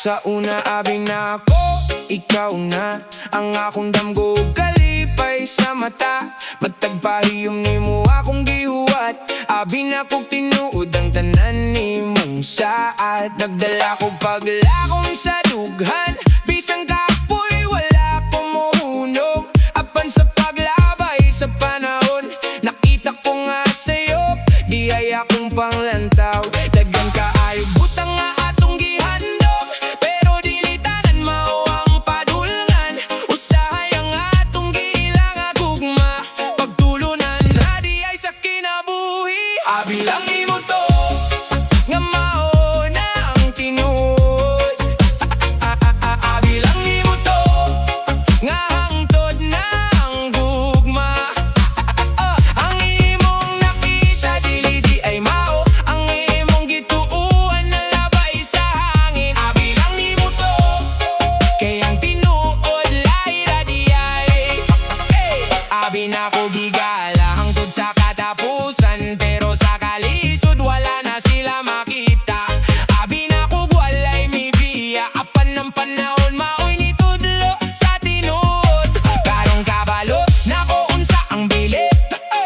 Sa una abing na ako, ikaw na ang akong damgo, kalipay sa mata. Matagpahiyom ni mo akong gihuwat. Abi na kong tinuod ang tanan ni mong saat. Nagdala ko paglakom sa dughan, bisang kapoy wala kumuhunog. Apan sa paglabay sa panahon, nakita ko nga sa'yo, di ay akong panglantaw. Daghang kaayo butang nga atong gihandog, pero dilitanan mao ang padulngan. Usahay ang atong giilang agugma, pagtulunan na di ay sa kinabuhi. Abi lang nimo to, nga mao na ang tinuod. Abi lang nimo to, nga hangtod na ang gugma. Ang imong nakita dili di ay mao, ang imong gituuan na labay sa hangin. Abi lang nimo to, kay ang tinuod laira di ay. Abi na ko gigala hangtod sa katapusan, pero sa kalisod wala na sila makita. Abi na ko walay mibiya, apan ng panahon maoy ni tudlo sa tinuod. Karong kabalo na ko unsa ang bilit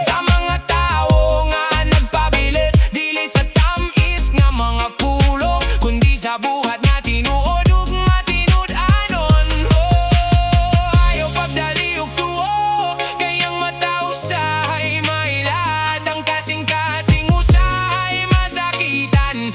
sa mga tao nga nagpabilit. Dili sa tamis nga mga pulong, kundi sa buhat nga tinuod ug matinud-anon. Ayaw pagdali og tuo, kayang mata usahay mailad. Ang kasing-kasing usahay masakitan,